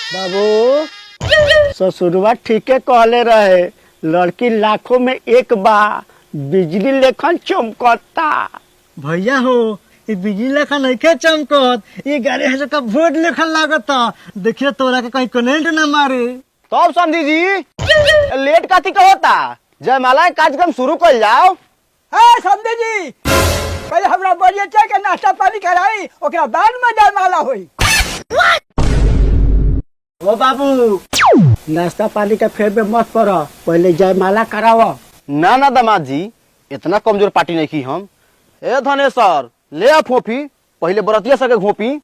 बाबू ससुरवा ठीके कहले रहे, लड़की लाखों में एक बा, बिजली लेखन चमकता। भैया हो ये बिजली लेखा नहीं के चमकत, ये 11,000 का वोट लेखन लागता। देखिए तोरा के कहीं कनेक्ट ना मारे। तब समझी जी लेट काती का होता, जयमाला कार्यक्रम शुरू कर जाओ। हाँ समझे जी, पहले हमरा बढ़िया चाय के नाश्ता पानी कराई, ओकरा बाद में जयमाला हुई। ओ बाबू नाश्ता पानी का फेर में मत पड़ो, पहले जयमाला कराओ। ना ना दामाद जी, इतना कमजोर पार्टी नहीं की हम। ए धनेश्वर ले आ फोफी, पहले बरतिया सके घोपी।